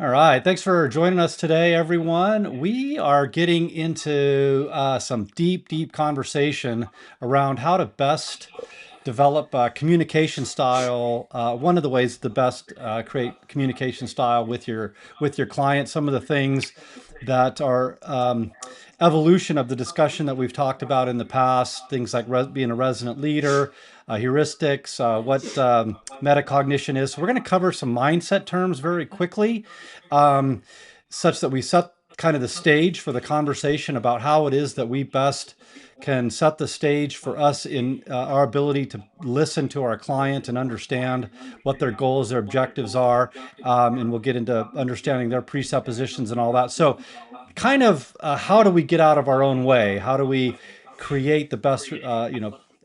All right. Thanks for joining us today, everyone. We are getting into some deep, deep conversation around how to best develop communication style. One of the ways to best create communication style with your client. Some of the things that are evolution of the discussion that we've talked about in the past. Things like being a resident leader, heuristics, what metacognition is. So we're going to cover some mindset terms very quickly, um, such that we set kind of the stage for the conversation about how it is that we best can set the stage for us in our ability to listen to our client and understand what their goals, their objectives are. And we'll get into understanding their presuppositions and all that. So, kind of how do we get out of our own way? How do we create the best,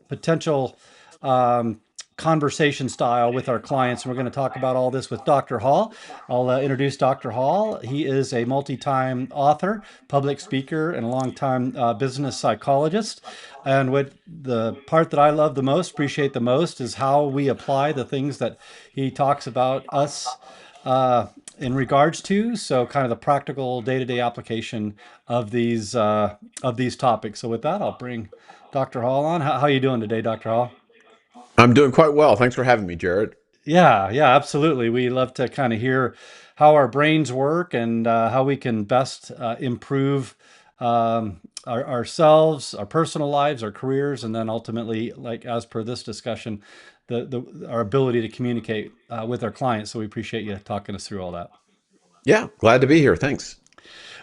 potential um, conversation style with our clients? And we're going to talk about all this with Dr. Hall. I'll introduce Dr. Hall. He is a multi-time author, public speaker, and a long-time business psychologist. And what the part that I love the most, appreciate the most, is how we apply the things that he talks about us uh, in regards to. So, kind of the practical day-to-day application of these topics. So, with that, I'll bring Dr. Hall on. How are you doing today, Dr. Hall? I'm doing quite well. Thanks for having me, Jared. Yeah, yeah, absolutely. We love to kind of hear how our brains work and how we can best improve ourselves, our personal lives, our careers, and then ultimately, like as per this discussion, our ability to communicate with our clients. So we appreciate you talking us through all that. Yeah, glad to be here. Thanks.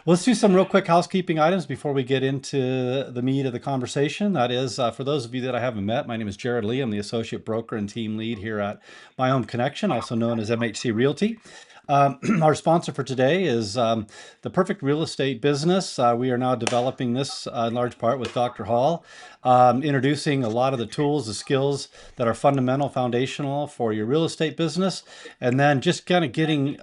Well, let's do some real quick housekeeping items before we get into the meat of the conversation. That is, for those of you that I haven't met, my name is Jerod Lee. I'm the associate broker and team lead here at My Home Connection, also known as MHC Realty. Our sponsor for today is the perfect real estate business. We are now developing this in large part with Dr. Hall, introducing a lot of the tools, the skills that are fundamental, foundational for your real estate business, and then just kind of getting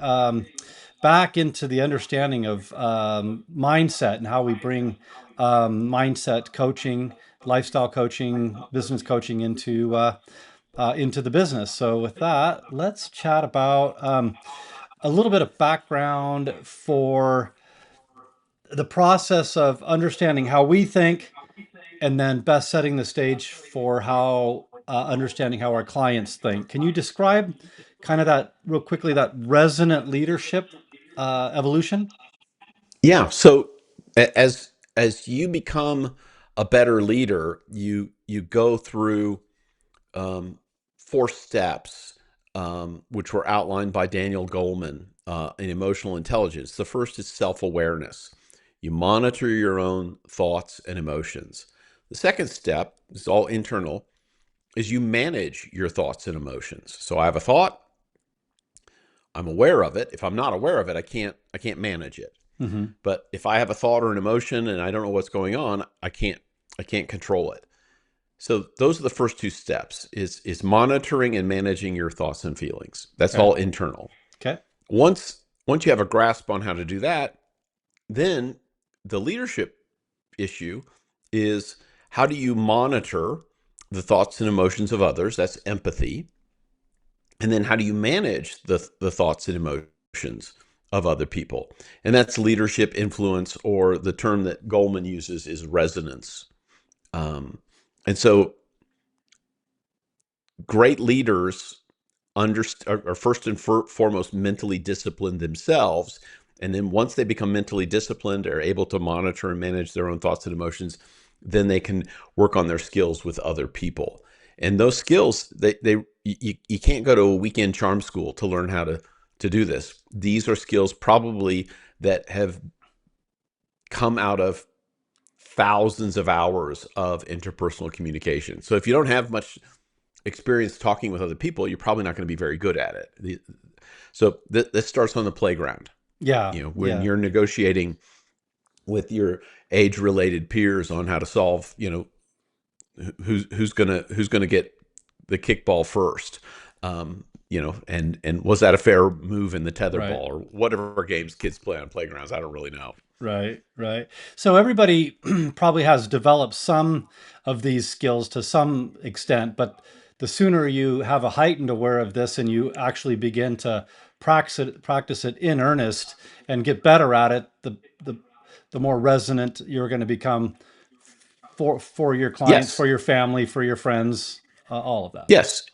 back into the understanding of mindset and how we bring mindset coaching, lifestyle coaching, business coaching into the business. So with that, let's chat about a little bit of background for the process of understanding how we think and then best setting the stage for how understanding how our clients think. Can you describe kind of that real quickly, that resonant leadership evolution? Yeah, so as you become a better leader, you go through um, four steps, which were outlined by Daniel Goleman in Emotional Intelligence. The first is self-awareness. You monitor your own thoughts and emotions. The second step is all internal, is you manage your thoughts and emotions. So I have a thought, I'm aware of it. If I'm not aware of it, I can't manage it. Hmm. But if I have a thought or an emotion and I don't know what's going on, I can't control it. So those are the first two steps is monitoring and managing your thoughts and feelings. That's Okay. all internal. Okay. Once you have a grasp on how to do that, then the leadership issue is how do you monitor the thoughts and emotions of others? That's empathy. And then how do you manage the thoughts and emotions of other people? And that's leadership influence, or the term that Goldman uses is resonance. Um, and so great leaders are first and foremost mentally disciplined themselves. And then once they become mentally disciplined, are able to monitor and manage their own thoughts and emotions, then they can work on their skills with other people. And those skills, you can't go to a weekend charm school to learn how to do this. These are skills probably that have come out of thousands of hours of interpersonal communication. So if you don't have much experience talking with other people, you're probably not going to be very good at it. So this starts on the playground. Yeah. You know, when Yeah. you're negotiating with your age-related peers on how to solve, who's gonna get the kickball first. And was that a fair move in the Right. tetherball or whatever games kids play on playgrounds? I don't really know. Right. Right. So everybody probably has developed some of these skills to some extent, but the sooner you have a heightened aware of this and you actually begin to practice it in earnest and get better at it, the more resonant you're going to become for your clients, for Yes. your family, for your friends, all of that. Yes.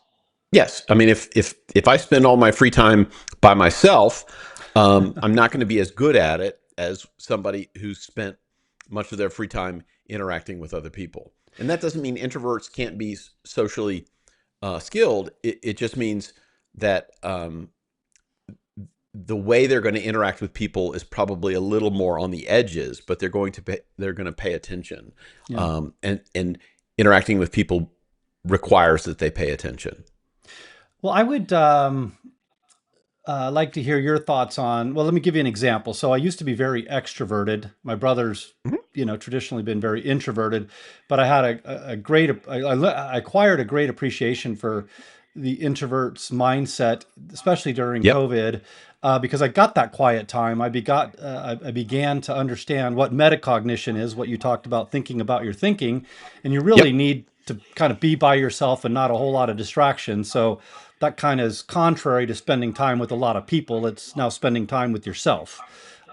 Yes. I mean, if I spend all my free time by myself, I'm not going to be as good at it as somebody who's spent much of their free time interacting with other people. And that doesn't mean introverts can't be socially skilled. It just means that the way they're going to interact with people is probably a little more on the edges, but they're going to pay attention, Yeah. and interacting with people requires that they pay attention. Well, I would like to hear your thoughts on. Well, let me give you an example. So I used to be very extroverted. My brother's, Mhm. traditionally been very introverted, but I had a great, I acquired a great appreciation for the introvert's mindset, especially during Yep. COVID, because I got that quiet time. I began to understand what metacognition is, what you talked about, thinking about your thinking, and you really Yep. need to kind of be by yourself and not a whole lot of distraction. So that kind of is contrary to spending time with a lot of people. It's now spending time with yourself.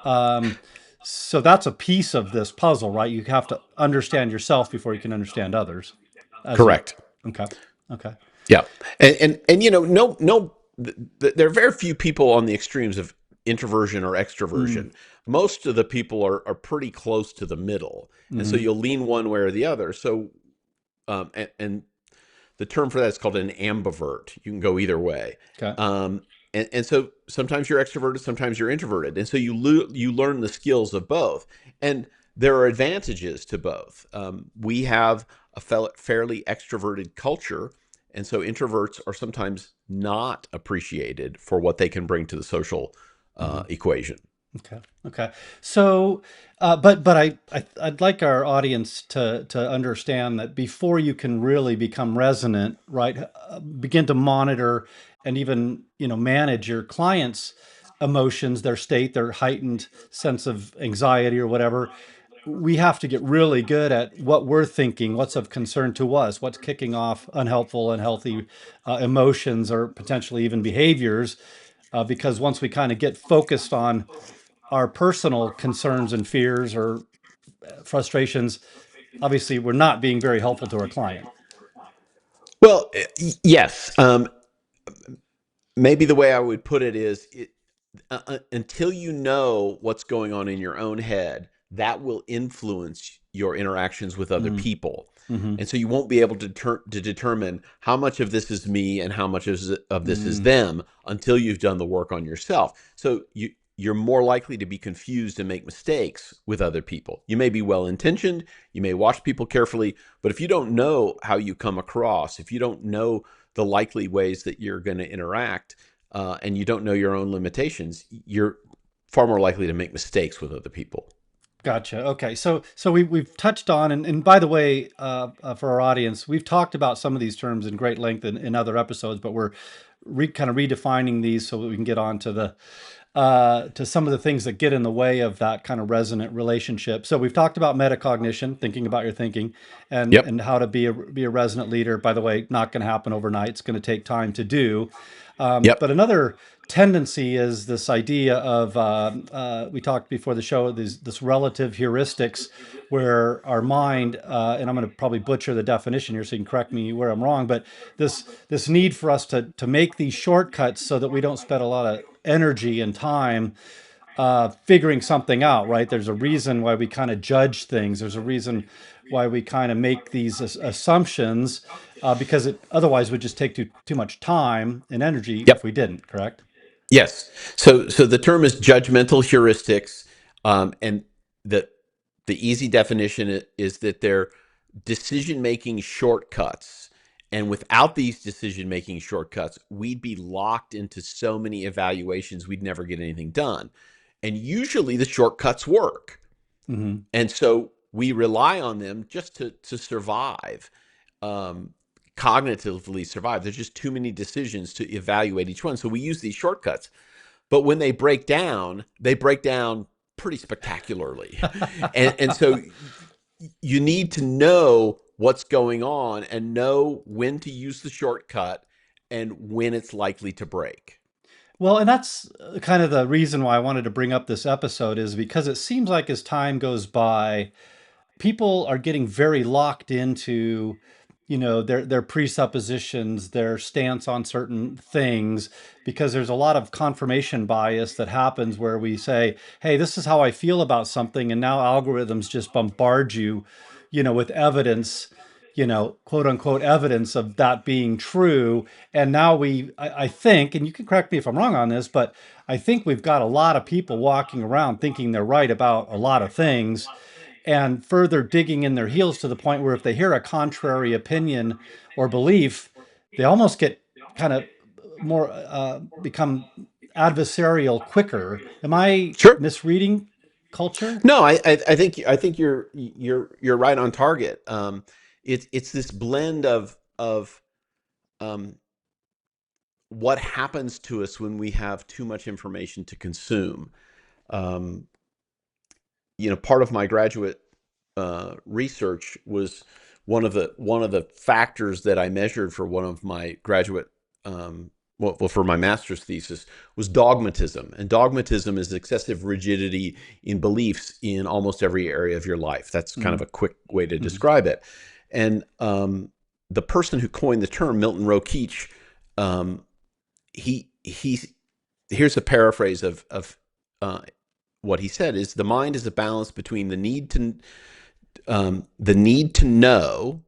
Um, so that's a piece of this puzzle, right? You have to understand yourself before you can understand others. As you, Correct. okay, okay. Yeah. And there are very few people on the extremes of introversion or Mm, extroversion. Most of the people are pretty close to the middle, and so hmm. you'll lean one way or the other. So and the term for that is called an ambivert. You can go either way. Okay. Um, and so sometimes you're extroverted, sometimes you're introverted, and so you learn the skills of both. And there are advantages to both. We have a fairly extroverted culture, and so introverts are sometimes not appreciated for what they can bring to the social Hmm. equation. Okay. Okay. So, I'd like our audience to understand that before you can really become resonant, right? Begin to monitor and even manage your clients' emotions, their state, their heightened sense of anxiety or whatever. We have to get really good at what we're thinking, what's of concern to us, what's kicking off unhelpful, unhealthy emotions or potentially even behaviors. Because once we kind of get focused on our personal concerns and fears or frustrations, obviously we're not being very helpful to our client. Well, yes. Maybe the way I would put it is until you know what's going on in your own head, that will influence your interactions with other Mm, people. hmm. And so you won't be able to determine how much of this is me and how much of this is Mm, them until you've done the work on yourself. So you're more likely to be confused and make mistakes with other people. You may be well intentioned, you may watch people carefully, but if you don't know how you come across, if you don't know the likely ways that you're going to interact, and you don't know your own limitations, you're far more likely to make mistakes with other people. gotcha. Okay. So we've touched on, and by the way, for our audience, we've talked about some of these terms in great length in other episodes, but we're kind of redefining these so that we can get on to the to some of the things that get in the way of that kind of resonant relationship. So we've talked about metacognition, thinking about your thinking, Yep. and how to be a resonant leader. By the way, not going to happen overnight. It's going to take time to do. But Yep. another tendency is this idea of we talked before the show this relative heuristics, where our mind and I'm going to probably butcher the definition here, so you can correct me where I'm wrong. But this need for us to make these shortcuts so that we don't spend a lot of energy and time figuring something out, right? There's a reason why we kind of judge things. There's a reason why we kind of make these assumptions because it otherwise would just take too much time and energy if Yep. we didn't, correct? Yes. So the term is judgmental heuristics, and the the easy definition is that they're decision making shortcuts. And without these decision making shortcuts, we'd be locked into so many evaluations, we'd never get anything done. And usually the shortcuts work. Hmm. And so we rely on them just to survive, um, cognitively survive. There's just too many decisions to evaluate each one. So we use these shortcuts. But when they break down pretty spectacularly. And so you need to know what's going on and know when to use the shortcut and when it's likely to break. Well, and that's kind of the reason why I wanted to bring up this episode is because it seems like as time goes by, people are getting very locked into, their presuppositions, their stance on certain things, because there's a lot of confirmation bias that happens where we say, hey, this is how I feel about something, and now algorithms just bombard you, with evidence, quote unquote evidence of that being true. And now I think, and you can correct me if I'm wrong on this, but I think we've got a lot of people walking around thinking they're right about a lot of things and further digging in their heels to the point where if they hear a contrary opinion or belief, they almost get kind of more become adversarial quicker. Am I Sure. misreading culture? No, I think you're right on target. It's this blend of um, what happens to us when we have too much information to consume. Um, Part of my graduate research was one of the factors that I measured for one of my graduate for my master's thesis was dogmatism, and dogmatism is excessive rigidity in beliefs in almost every area of your life. That's kind of Mm, a quick way to mhm, describe it. And the person who coined the term, Milton Rokeach, um, he here's a paraphrase of uh, what he said is the mind is a balance between the need to know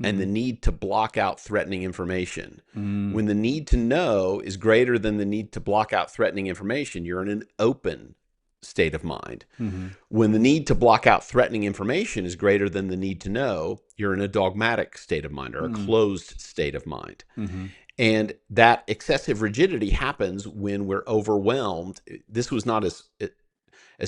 and the mhm, need to block out threatening information. mm, When the need to know is greater than the need to block out threatening information, you're in an open state of mind. mhm, When the need to block out threatening information is greater than the need to know, you're in a dogmatic state of mind or a mm, closed state of mind. mhm, And that excessive rigidity happens when we're overwhelmed. This was not as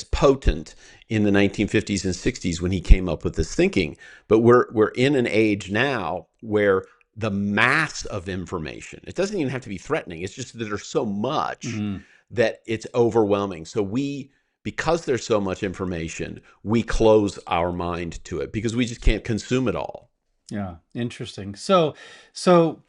potent in the 1950s and 60s when he came up with this thinking, but we're in an age now where the mass of information, it doesn't even have to be threatening, it's just that there's so much mhm. that it's overwhelming. So because there's so much information, we close our mind to it because we just can't consume it all. Yeah, interesting. So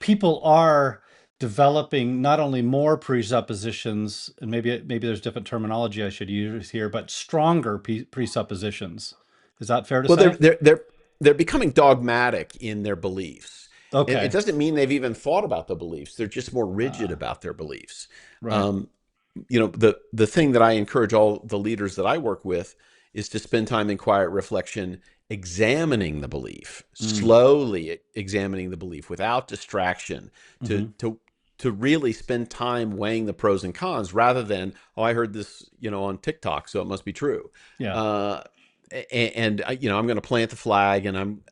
people are developing not only more presuppositions, and maybe there's different terminology I should use here, but stronger presuppositions. Is that fair to Well, they're say? they're they're they're becoming dogmatic in their beliefs. It Okay. doesn't mean they've even thought about the beliefs. They're just more rigid Uh, about their beliefs. right. Um, the thing that I encourage all the leaders that I work with is to spend time in quiet reflection, examining the belief, Mm, slowly examining the belief without distraction, to hmm. to to really spend time weighing the pros and cons rather than, oh, I heard this, on TikTok, so it must be true. Yeah. Uh, and I'm going to plant the flag, and I'm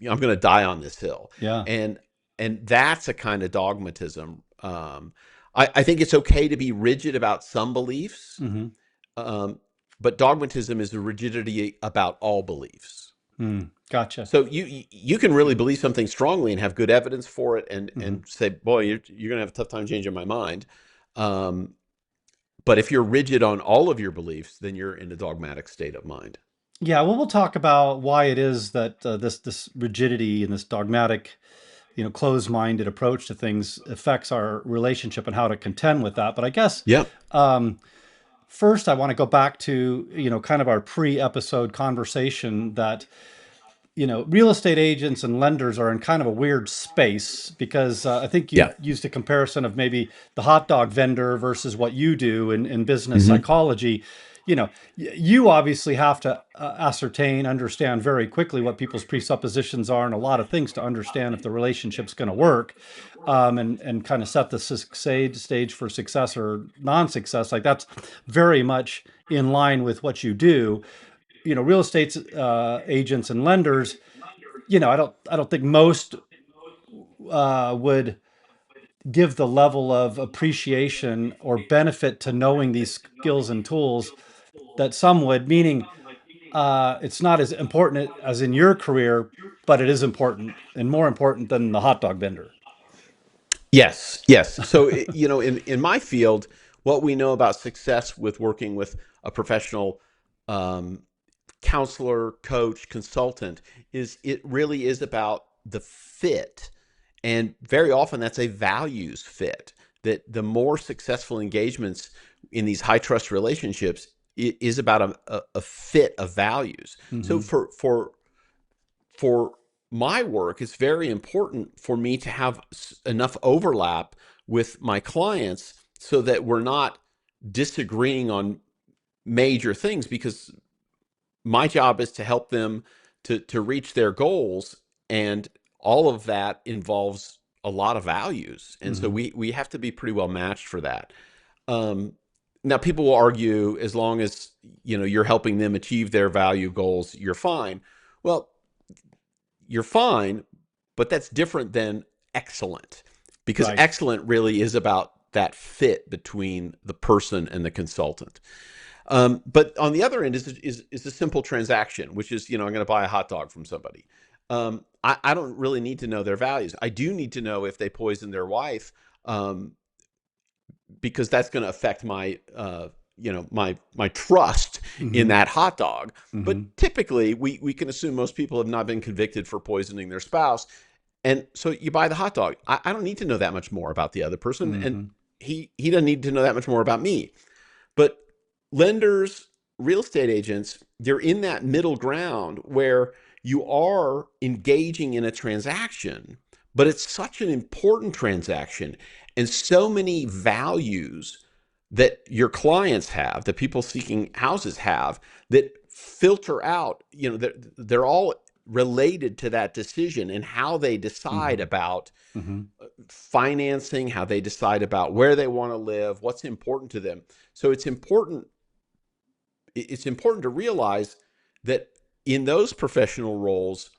going to die on this hill, Yeah. and that's a kind of dogmatism. I think it's okay to be rigid about some beliefs, Hmm. um, but dogmatism is the rigidity about all beliefs. Mm, gotcha. So you can really believe something strongly and have good evidence for it, and Hmm. say, boy, you're going to have a tough time changing my mind. Um, but if you're rigid on all of your beliefs, then you're in a dogmatic state of mind. Yeah. Well, we'll talk about why it is that this rigidity and this dogmatic, closed-minded approach to things affects our relationship and how to contend with that. But I guess Yeah. um, first, I want to go back to, kind of our pre-episode conversation that, real estate agents and lenders are in kind of a weird space because I think you Yeah. used a comparison of maybe the hot dog vendor versus what you do in business Hmm. psychology. You obviously have to ascertain, understand very quickly what people's presuppositions are and a lot of things to understand if the relationship's going to work, and kind of set the stage for success or non-success. Like that's very much in line with what you do. Real estate agents and lenders, I don't think most would give the level of appreciation or benefit to knowing these skills and tools that some would, meaning it's not as important as in your career, but it is important and more important than the hot dog vendor. Yes, yes. So, in my field, what we know about success with working with a professional um, counselor, coach, consultant is it really is about the fit. And very often that's a values fit. that the more successful engagements in these high trust relationships is about a fit of values. So Mm-hmm. for my work, it's very important for me to have enough overlap with my clients so that we're not disagreeing on major things, because my job is to help them to reach their goals, and all of that involves a lot of values, and so Mm-hmm. we have to be pretty well matched for that. um, Now people will argue, as long as you're helping them achieve their value goals, you're fine. Well, you're fine, but that's different than excellent, because Right. excellent really is about that fit between the person and the consultant. But on the other end is a simple transaction, which is, I'm going to buy a hot dog from somebody. I don't really need to know their values. I do need to know if they poisoned their wife, um, because that's going to affect my trust in Mm-hmm. that hot dog. Mm-hmm. But typically, we can assume most people have not been convicted for poisoning their spouse, and so you buy the hot dog. I don't need to know that much more about the other person, and Mm-hmm. he doesn't need to know that much more about me. But lenders, real estate agents, they're in that middle ground where you are engaging in a transaction, but it's such an important transaction, and so many values that your clients have, that people seeking houses have, that filter out, they're all related to that decision and how they decide Mm-hmm. about Mm-hmm. financing, how they decide about where they want to live, what's important to them. So it's important to realize that in those professional roles,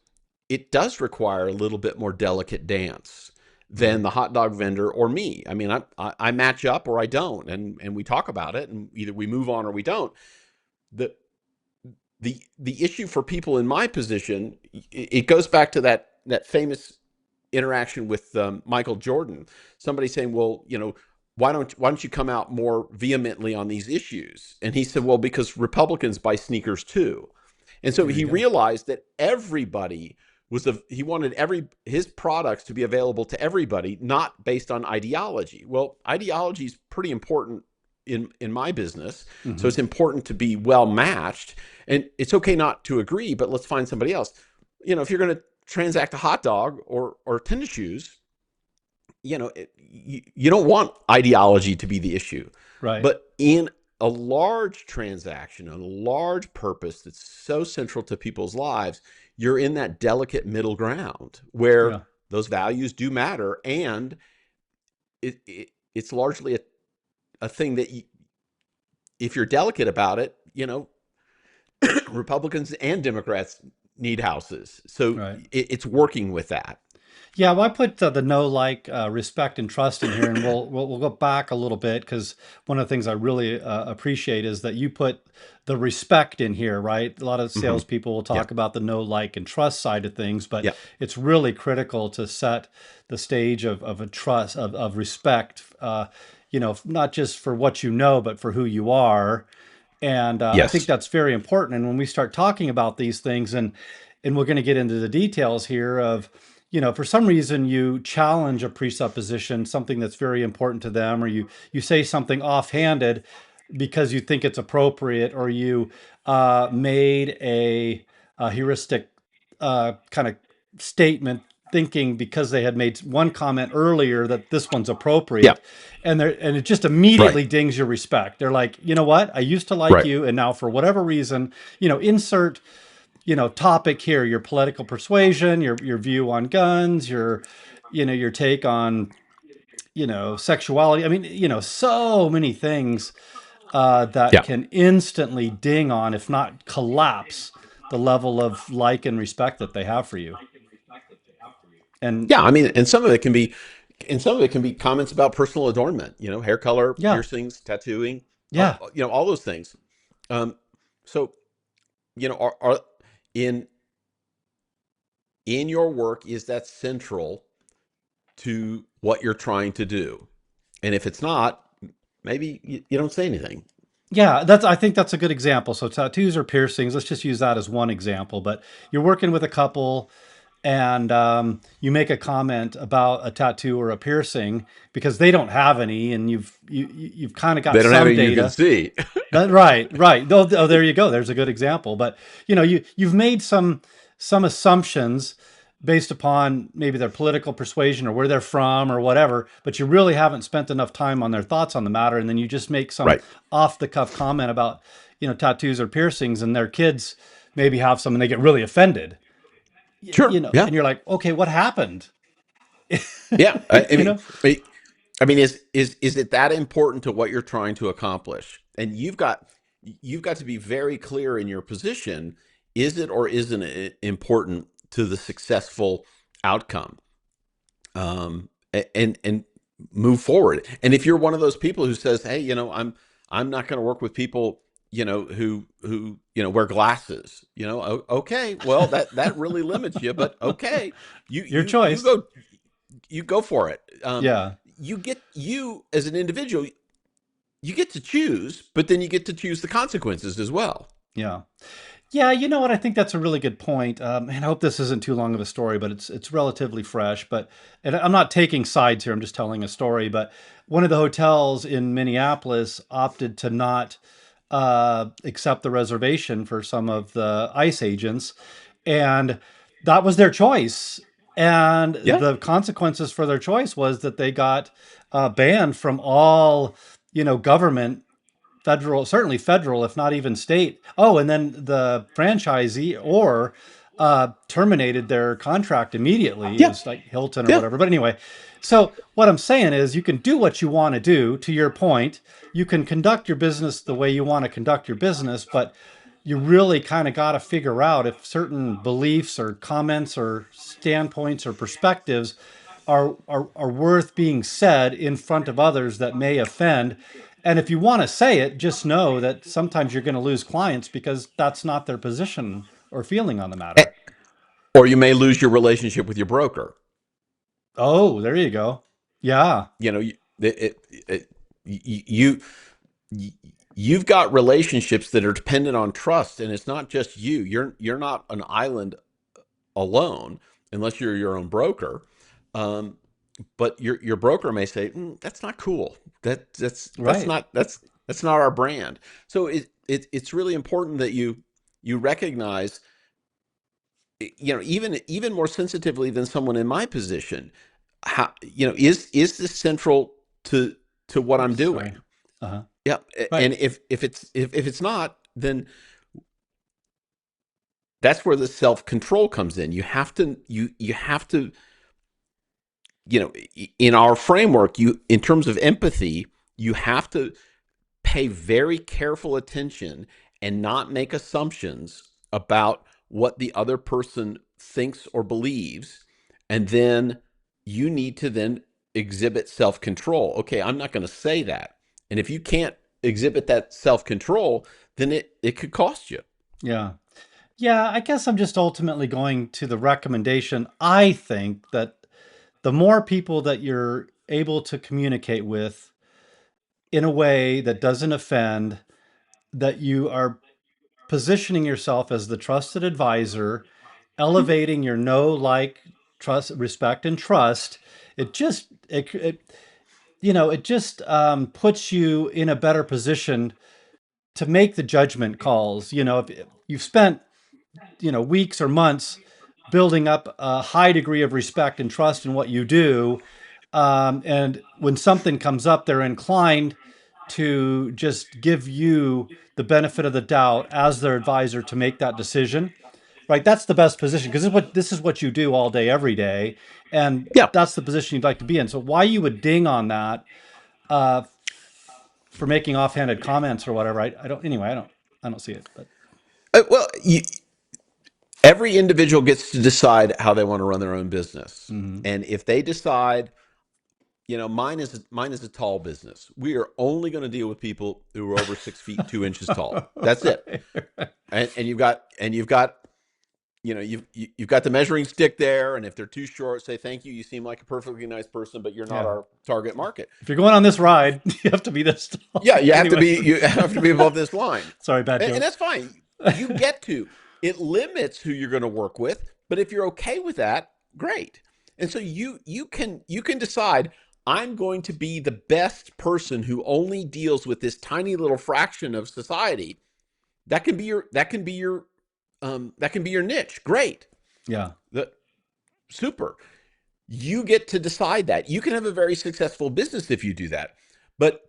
it does require a little bit more delicate dance Mm-hmm. than the hot dog vendor or me. I mean, I match up or I don't, and we talk about it, and either we move on or we don't. The the issue for people in my position, it goes back to that famous interaction with Michael Jordan. Somebody saying, "Well, why don't you come out more vehemently on these issues?" And he said, "Well, because Republicans buy sneakers too." And so There you he go. realized that he wanted his products to be available to everybody, not based on ideology. Well, ideology is pretty important in my business, so Mm-hmm. it's important to be well matched. And it's okay not to agree, but let's find somebody else. If you're going to transact a hot dog or tennis shoes, you don't want ideology to be the issue. Right. But in a large transaction, a large purpose that's so central to people's lives, you're in that delicate middle ground where Yeah. those values do matter, and it's largely a thing that if you're delicate about it, Republicans and Democrats need houses. So Right. it's working with that. Yeah, well, I put the know, like, respect, and trust in here, and we'll go back a little bit because one of the things I really appreciate is that you put the respect in here, right? A lot of Hmm. salespeople will Yeah. talk about the know, like, and trust side of things, but Yeah. it's really critical to set the stage of a trust, of respect, not just for what you know, but for who you are. And I think Yes. that's very important. And when we start talking about these things, and we're going to get into the details here of, for some reason you challenge a presupposition, something that's very important to them, or you say something offhanded because you think it's appropriate, or you made a heuristic kind of statement, thinking because they had made one comment earlier that this one's Yeah. appropriate, and it just Right. immediately dings your respect. They're like, you know what? I used to like Right. you, and now for whatever reason, insert topic here, your political persuasion, your view on guns, your take on sexuality. I mean, so many things that Yeah. can instantly ding on, if not collapse, the level of like and respect that they have for you. And Yeah. I mean, and some of it can be comments about personal adornment, hair color, yeah, piercings, tattooing, yeah, all those things. Um, so, are in in your work, is that central to what you're trying to do? And if it's not, maybe you don't say anything. yeah, I think that's a good example. So tattoos or piercings, let's just use that as one example. But you're working with a couple, and you make a comment about a tattoo or a piercing because they don't have any, and you've kind of got They don't have some anything you can data. see. Right, right. Oh, there you go. There's a good example. But you've made some assumptions based upon maybe their political persuasion or where they're from or whatever, but you really haven't spent enough time on their thoughts on the matter, and then you just make some Right. off the cuff comment about tattoos or piercings, and their kids maybe have some, and they get really offended. Sure. Yeah. And you're like, okay, what happened? Yeah. I you mean, know? is it that important to what you're trying to accomplish? And you've got to be very clear in your position. Is it or isn't it important to the successful outcome? And move forward. And if you're one of those people who says, "Hey, I'm not going to work with people, who wear glasses," okay, well, that really limits you. But okay, you Your you you choice. go you go for it. Yeah. You as an individual, you get to choose, but then you get to choose the consequences as well. Yeah. Yeah, you know what? I think that's a really good point. And I hope this isn't too long of a story, but it's relatively fresh. And I'm not taking sides here. I'm just telling a story. But one of the hotels in Minneapolis opted to not accept the reservation for some of the ICE agents, and that was their choice. And Yeah, the consequences for their choice was that they got banned from all government, federal, certainly federal, if not even state. Oh, and then the franchisee or terminated their contract immediately. It yeah, was like Hilton or yeah. whatever. But anyway, so what I'm saying is you can do what you want to do, to your point. You can conduct your business the way you want to conduct your business, but you really kind of got to figure out if certain beliefs or comments or standpoints or perspectives are worth being said in front of others that may offend. And if you want to say it, just know that sometimes you're going to lose clients because that's not their position or feeling on the Eh, matter. Or you may lose your relationship with your broker. Oh, there you go. Yeah, You know, you you've got relationships that are dependent on trust, and it's not just you. You're not an island alone unless you're your own broker. Um, but your broker may say, "That's not cool. That's right. not that's not our brand." So it's really important that you recognize, even more sensitively than someone in my position, how, is this central to what I'm Oops, sorry. doing? Uh-huh. Yeah. Right. And if it's not, then that's where the self-control comes in. You have to, in our framework, in terms of empathy, you have to pay very careful attention and not make assumptions about what the other person thinks or believes. And then you need to then exhibit self-control. Okay, I'm not going to say that. And if you can't exhibit that self-control, then it could cost you. Yeah. Yeah, I guess I'm just ultimately going to the recommendation. I think that the more people that you're able to communicate with in a way that doesn't offend, that you are positioning yourself as the trusted advisor, elevating your know, like, trust, respect, and trust. It just puts you in a better position to make the judgment calls. If you've spent weeks or months building up a high degree of respect and trust in what you do, and when something comes up, they're inclined to just give you the benefit of the doubt as their advisor to make that decision. Right, that's the best position because this is what you do all day, every day, and Yeah. that's the position you'd like to be in. So why you would ding on that uh, for making offhanded comments or whatever? I don't. Anyway, I don't see it. But Well, every individual gets to decide how they want to run their own business. mhm. And if they decide, mine is a tall business. We are only going to deal with people who are over 6 feet 2 inches tall. That's it. Right. And you've got you've got the measuring stick there. And if they're too short, say thank you. You seem like a perfectly nice person, but you're not Yeah. our target market. If you're going on this ride, you have to be this Yeah, tall. you have to Anyway, be you have to be above this line, sorry, bad and joke. that's fine. You get to. It limits who you're going to work with, But if you're okay with that, great. And so you can decide, I'm going to be the best person who only deals with this tiny little fraction of society. That can be your niche. Great. Yeah. The, super. You get to decide that. You can have a very successful business if you do that. But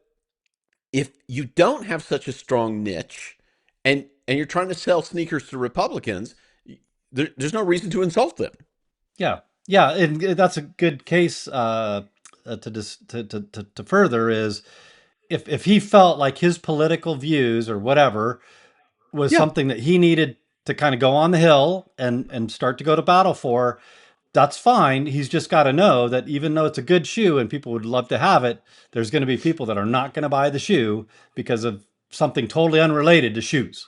if you don't have such a strong niche, and you're trying to sell sneakers to Republicans, there's no reason to insult them. Yeah. Yeah. And that's a good case to further is if he felt like his political views or whatever was Yeah. something that he needed to kind of go on the hill and start to go to battle for, that's fine. He's just got to know that even though it's a good shoe and people would love to have it, there's going to be people that are not going to buy the shoe because of something totally unrelated to shoes.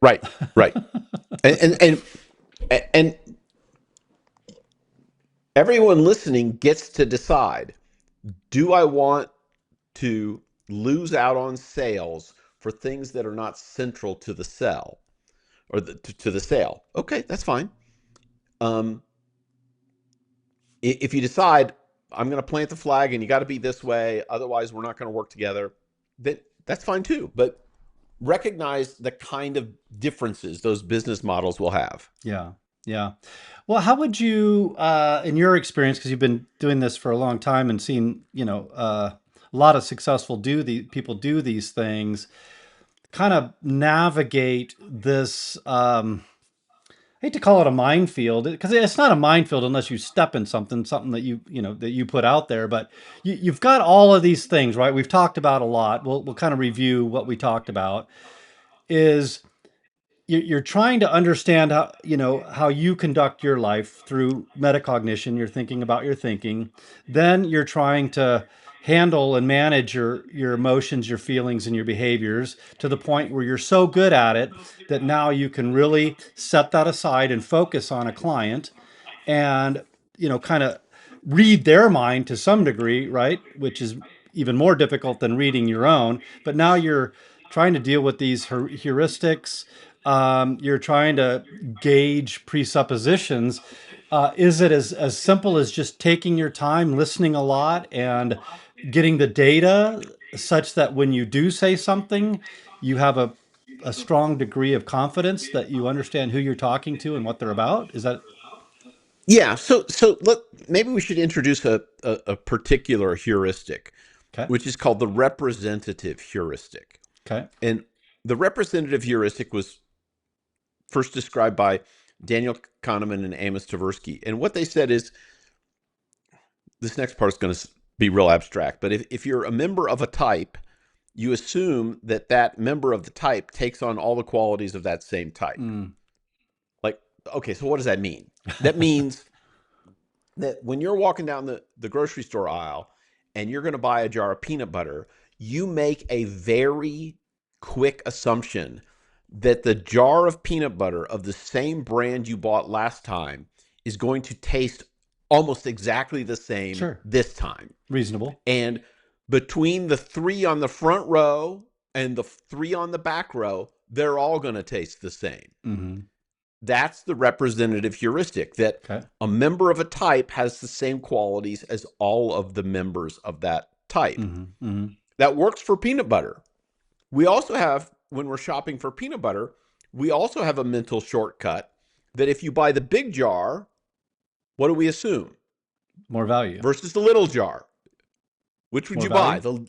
Right. Right. And everyone listening gets to decide, do I want to lose out on sales for things that are not central to the sell, or to the sale? Okay, that's fine. um if you decide, I'm going to plant the flag and you got to be this way, otherwise we're not going to work together, then that's fine too. But recognize the kind of differences those business models will have. Yeah. Yeah. Well, how would you, in your experience, because you've been doing this for a long time and seen, a lot of successful people do these things, kind of navigate this? I hate to call it a minefield because it's not a minefield unless you step in something that that you put out there. But you've got all of these things, right? We've talked about a lot. We'll kind of review what we talked about. Is you're trying to understand how you conduct your life through metacognition. You're thinking about your thinking. Then you're trying to handle and manage your emotions, your feelings, and your behaviors to the point where you're so good at it that now you can really set that aside and focus on a client and kind of read their mind to some degree, right? Which is even more difficult than reading your own. But now you're trying to deal with these heuristics. You're trying to gauge presuppositions. Is it as simple as just taking your time, listening a lot, and getting the data such that when you do say something, you have a strong degree of confidence that you understand who you're talking to and what they're about? Is that Yeah, so maybe we should introduce a particular heuristic, okay? which is called the representative heuristic. Okay. And the representative heuristic was first described by Daniel Kahneman and Amos Tversky. And what they said is, this next part is going to be real abstract, but if you're a member of a type, you assume that that member of the type takes on all the qualities of that same type. Mm. Like, okay, so what does that mean? That means that when you're walking down the grocery store aisle and you're going to buy a jar of peanut butter, you make a very quick assumption that the jar of peanut butter of the same brand you bought last time is going to taste almost exactly the same Sure. this time. Reasonable. And between the three on the front row and the three on the back row, they're all going to taste the same. Mm-hmm. That's the representative heuristic, that Okay. a member of a type has the same qualities as all of the members of that type. Mm-hmm. Mm-hmm. That works for peanut butter. We also have, when we're shopping for peanut butter, we also have a mental shortcut that if you buy the big jar, what do we assume? More value. Versus the little jar. Which would More you buy? value.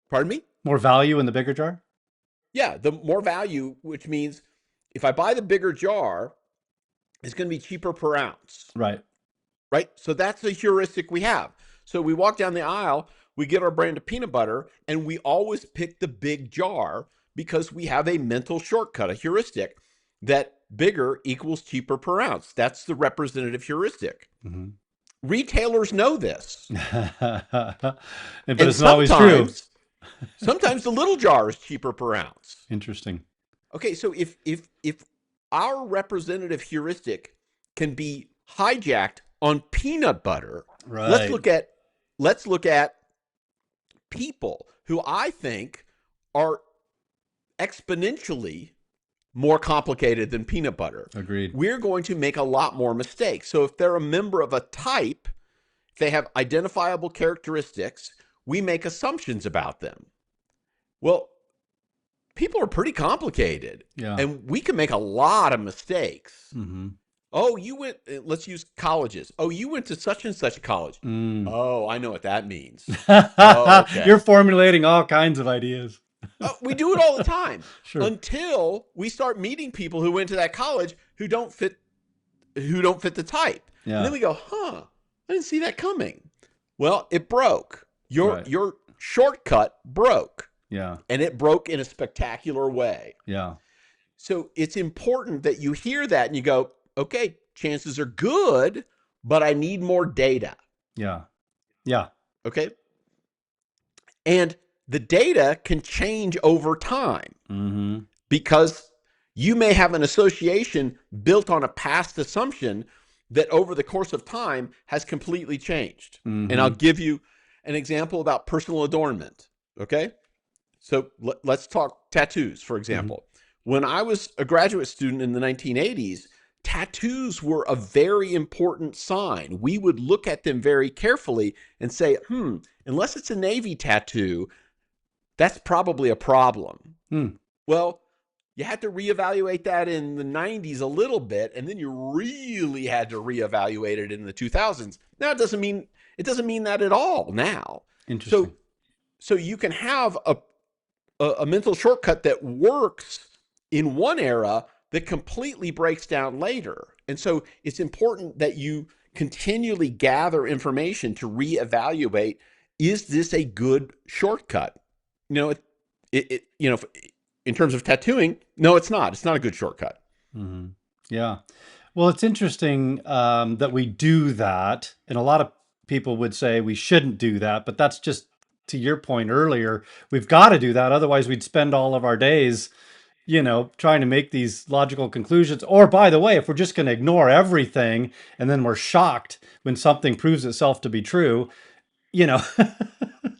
Pardon me? More value in the bigger jar. Yeah, the more value, which means if I buy the bigger jar, it's going to be cheaper per ounce. Right. Right? So that's the heuristic we have. So we walk down the aisle, we get our brand of peanut butter, and we always pick the big jar because we have a mental shortcut, a heuristic, that bigger equals cheaper per ounce. That's the representative heuristic. Mm-hmm. Retailers know this. But And it's not always true. sometimes the little jar is cheaper per ounce. Interesting. Okay, so if our representative heuristic can be hijacked on peanut butter, Right. let's look at people who I think are exponentially more complicated than peanut butter. Agreed. We're going to make a lot more mistakes. So if they're a member of a type, if they have identifiable characteristics, we make assumptions about them. Well, people are pretty complicated, Yeah. and we can make a lot of mistakes. Mm-hmm. Oh, you went, let's use colleges. Oh, you went to such and such a college. Mm. Oh, I know what that means. Oh, You're okay. formulating all kinds of ideas. We do it all the time Sure. until we start meeting people who went to that college who don't fit the type. And Yeah. then we go, huh, I didn't see that coming. Well, it broke. Your Right. your shortcut broke, Yeah. and it broke in a spectacular way. Yeah. So it's important that you hear that and you go, okay, chances are good, but I need more data. Yeah. Yeah. Okay. And the data can change over time Mm-hmm. because you may have an association built on a past assumption that over the course of time has completely changed. And I'll Mm-hmm. give you an example about personal adornment. Okay. So let's talk tattoos, for Mm-hmm. example. When I was a graduate student in the 1980s, tattoos were a very important sign. We would look at them very carefully and say, unless it's a Navy tattoo, that's probably a problem. Mm. Well, you had to reevaluate that in the 90s a little bit, and then you really had to reevaluate it in the 2000s. Now it doesn't mean that at all now. So Interesting. so you can have a mental shortcut that works in one era that completely breaks down later. And so it's important that you continually gather information to reevaluate, is this a good shortcut? In terms of tattooing, no, it's not. It's not a good shortcut. Mm-hmm. Yeah. Well, it's interesting that we do that. And a lot of people would say we shouldn't do that. But that's just to your point earlier. We've got to do that. Otherwise, we'd spend all of our days, trying to make these logical conclusions. Or, by the way, if we're just going to ignore everything and then we're shocked when something proves itself to be true, you know.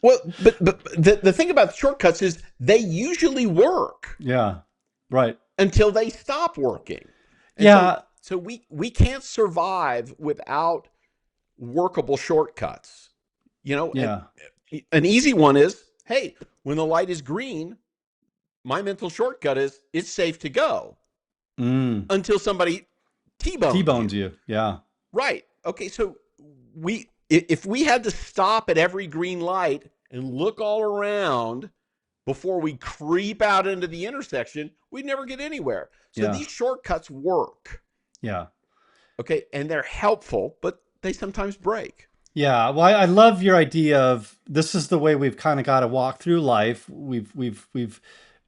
Well, but the thing about shortcuts is they usually work Yeah. Right. until they stop working. And so Yeah. so we can't survive without workable shortcuts. And Yeah. an easy one is, hey, when the light is green, my mental shortcut is it's safe to go Mm. until somebody T-bones T-bones you. you. Yeah. Right. Okay, so if we had to stop at every green light and look all around before we creep out into the intersection, we'd never get anywhere. So Yeah. these shortcuts work. Yeah. Okay, and they're helpful, but they sometimes break. Yeah, well, I love your idea of this is the way we've kind of got to walk through life. We've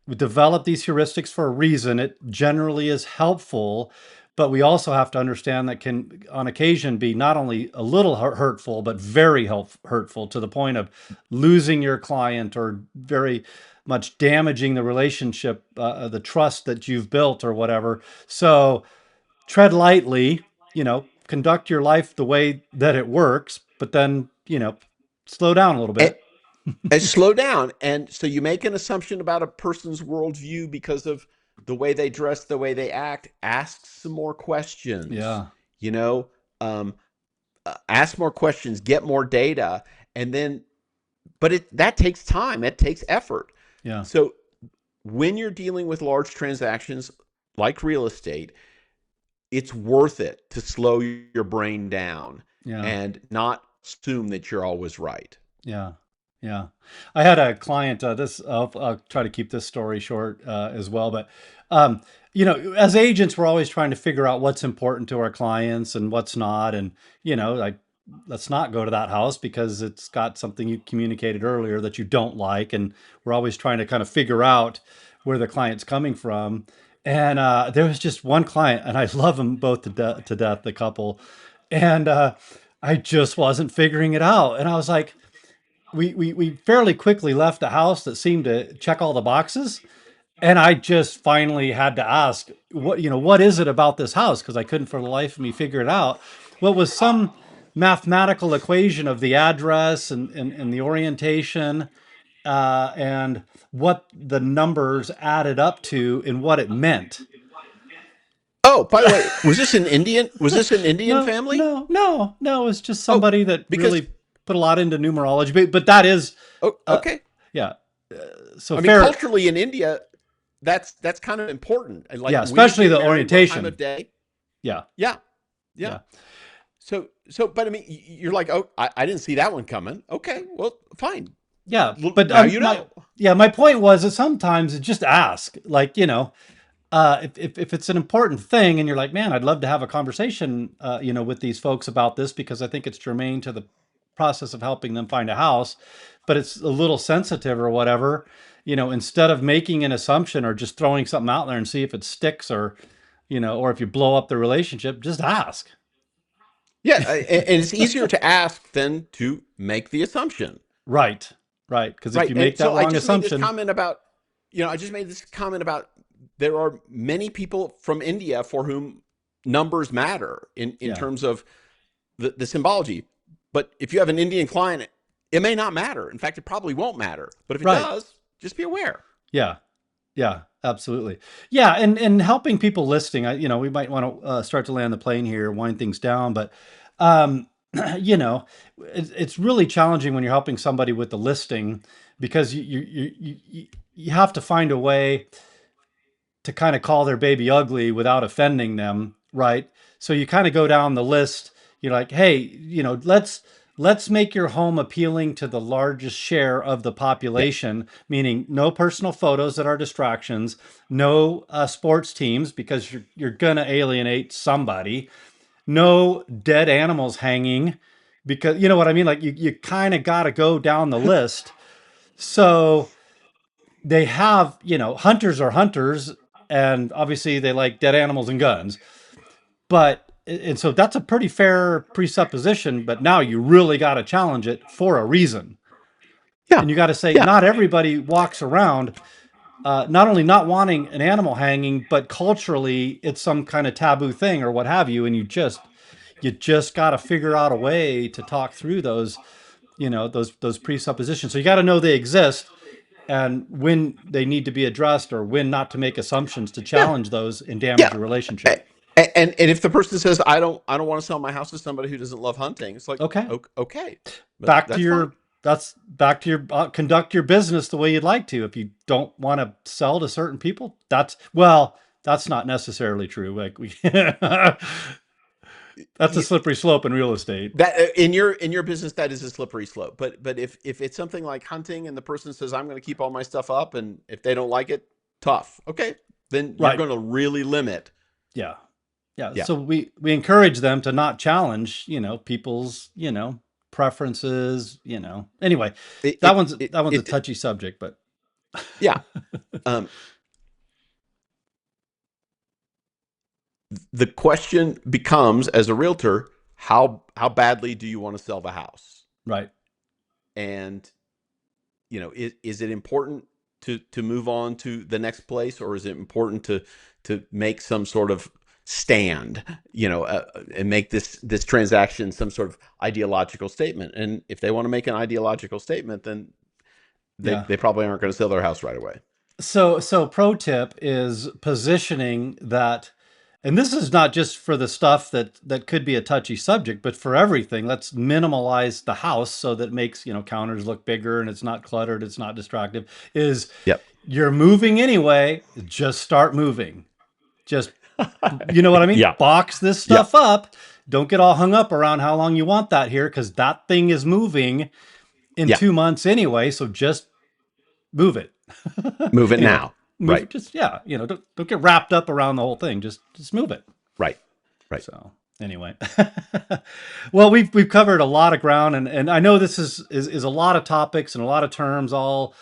developed these heuristics for a reason. It generally is helpful, but we also have to understand that can, on occasion, be not only a little hurtful, but very hurtful to the point of losing your client or very much damaging the relationship, the trust that you've built or whatever. So tread lightly, conduct your life the way that it works, but then, slow down a little And, bit. and slow down. And so you make an assumption about a person's worldview because of the way they dress, the way they act. Ask some more questions. Yeah. You know, um, ask more questions, get more data, and then. But that takes time. It takes effort. Yeah. So when you're dealing with large transactions like real estate, it's worth it to slow your brain down Yeah. and not assume that you're always right. Yeah. Yeah. I had a client, I'll try to keep this story short as well, but, um, as agents, we're always trying to figure out what's important to our clients and what's not. And, like, let's not go to that house because it's got something you communicated earlier that you don't like. And we're always trying to kind of figure out where the client's coming from. And there was just one client, and I love them both to death, the couple. And I just wasn't figuring it out. And I was like, we fairly quickly left a house that seemed to check all the boxes. And I just finally had to ask, what is it about this house? Because I couldn't for the life of me figure it out. Well, it was some mathematical equation of the address and the orientation and what the numbers added up to and what it meant. Oh, by the way, was this an Indian? Was this an Indian No, family? no, no, no. It's just Oh, somebody that because really put a lot into numerology. But that is, oh, uh, okay. yeah. So I mean, fair, culturally in India, that's kind of important. And like yeah. when to Especially get the married, what time of orientation. day. Yeah, Yeah, yeah. yeah, But I mean, you're like, oh, I didn't see that one coming. Okay, well, fine. yeah. But Now you my know. yeah, my point was that sometimes just ask, like if it's an important thing, and you're like, man, I'd love to have a conversation, with these folks about this because I think it's germane to the process of helping them find a house, but it's a little sensitive or whatever. Instead of making an assumption or just throwing something out there and see if it sticks or if you blow up the relationship, just ask. Yeah, and it's easier to ask than to make the assumption. Right, right. Because if Right. you And make that so I wrong just made this assumption, comment about, I just made this comment about there are many people from India for whom numbers matter in yeah, terms of the symbology. But if you have an Indian client, it may not matter. In fact, it probably won't matter. But if it right, does, just be aware. yeah. Yeah, absolutely. Yeah, and helping people listing. We might want to start to land the plane here, wind things down, but um, you know, it's really challenging when you're helping somebody with the listing because you have to find a way to kind of call their baby ugly without offending them, right? So you kind of go down the list. You're like, hey, let's make your home appealing to the largest share of the Yeah. population, meaning no personal photos that are distractions, no sports teams because you're gonna alienate somebody, no dead animals hanging because you know what I mean. Like you kind of got to go down the list. So they have, hunters are hunters, and obviously they like dead animals and guns. But and so that's a pretty fair presupposition. But now you really got to challenge it for a reason, Yeah. and you got to say Yeah. not everybody walks around not only not wanting an animal hanging, but culturally it's some kind of taboo thing or what have you, and you just got to figure out a way to talk through those presuppositions. So you got to know they exist and when they need to be addressed or when not to make assumptions to Yeah. challenge those and damage Yeah. your relationship. And if the person says I don't want to sell my house to somebody who doesn't love hunting, it's like Okay. okay, but Back to that's fine. your that's back to your conduct your business the way you'd like to. If you don't want to sell to certain people, that's not necessarily true. Like we that's a You, slippery slope in real estate. that in your business that is a slippery slope. But if it's something like hunting and the person says I'm going to keep all my stuff up, and if they don't like it, tough. Okay, then you're Right. going to really limit. Yeah. Yeah. Yeah. So we encourage them to not challenge, people's, preferences, Anyway, It that it one's it, that one's a it touchy subject, but yeah. Um, the question becomes, as a realtor, how badly do you want to sell the house? right. And is it important to move on to the next place, or is it important to make some sort of stand, and make this transaction some sort of ideological statement? And if they want to make an ideological statement, then Yeah. they probably aren't going to sell their house right away. So pro tip is positioning that, and this is not just for the stuff that could be a touchy subject, but for everything. Let's minimalize the house so that it makes, counters look bigger and it's not cluttered, it's not distractive. Is Yep. you're moving anyway, just start moving. Just you know what I mean? Yeah. Box this Yeah. stuff up. Don't get all hung up around how long you want that here because that thing is moving in Yeah. 2 months anyway. So just move it. Move it Anyway, now. move Right. it. Just don't get wrapped up around the whole thing. Just move it. Right. Right. So anyway, well, we've covered a lot of ground, and I know this is a lot of topics and a lot of terms, all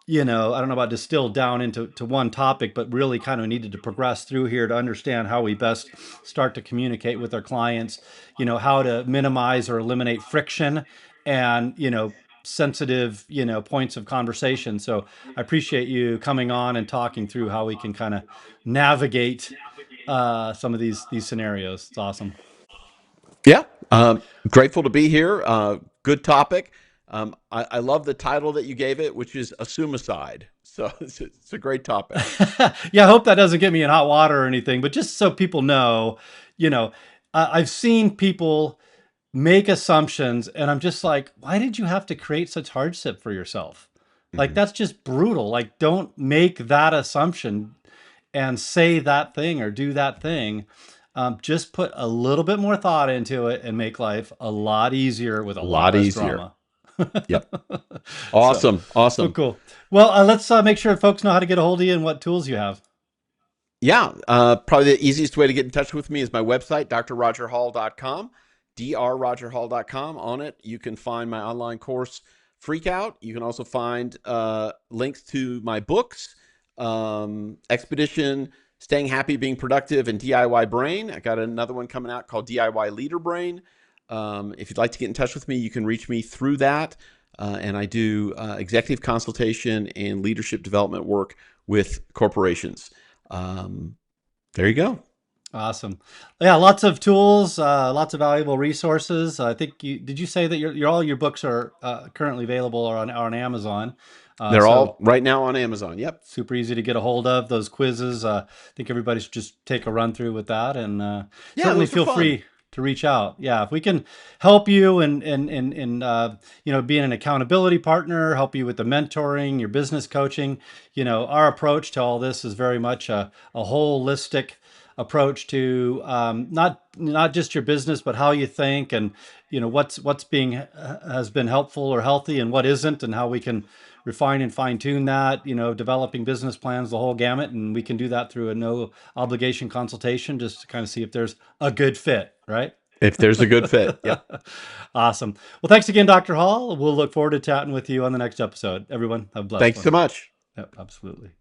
I don't know about distilled down into one topic, but really kind of needed to progress through here to understand how we best start to communicate with our clients. How to minimize or eliminate friction, and sensitive points of conversation. So I appreciate you coming on and talking through how we can kind of navigate some of these scenarios. It's awesome. Yeah. Grateful to be here. Good topic. I love the title that you gave it, which is Assumicide. So it's a great topic. Yeah, I hope that doesn't get me in hot water or anything, but just so people know, you know, I've seen people make assumptions, and I'm just like, why did you have to create such hardship for yourself? Like, Hmm. that's just brutal. Like, don't make that assumption and say that thing or do that thing. Just put a little bit more thought into it and make life a lot easier with a A lot lot less easier. drama. Yep. So, Awesome. well, Awesome. cool. Well, let's make sure folks know how to get a hold of you and what tools you have. Yeah. Probably the easiest way to get in touch with me is my website, drrogerhall.com, drrogerhall.com. On it, you can find my online course, Freak Out. You can also find links to my books, Expedition, Staying Happy, Being Productive, and DIY Brain. I got another one coming out called DIY Leader Brain. If you'd like to get in touch with me, you can reach me through that. And I do executive consultation and leadership development work with corporations. Um, there you go. Awesome. Yeah, lots of tools, lots of valuable resources. I think did you say that all your books are currently available or on Amazon? They're So all right now on Amazon. Yep. super easy to get a hold of. Those quizzes, I think everybody should just take a run through with that, and Yeah, certainly those are feel fun. free to reach out. Yeah, if we can help you and being an accountability partner, help you with the mentoring, your business coaching. Our approach to all this is very much a holistic approach to not just your business, but how you think, and what's being has been helpful or healthy, and what isn't, and how we can refine and fine tune that. Developing business plans, the whole gamut, and we can do that through a no obligation consultation, just to kind of see if there's a good fit, right? If there's a good fit. Yep. Awesome. Well, thanks again, Dr. Hall. We'll look forward to chatting with you on the next episode. Everyone, have a blessed Thanks so one. much. Yep, absolutely.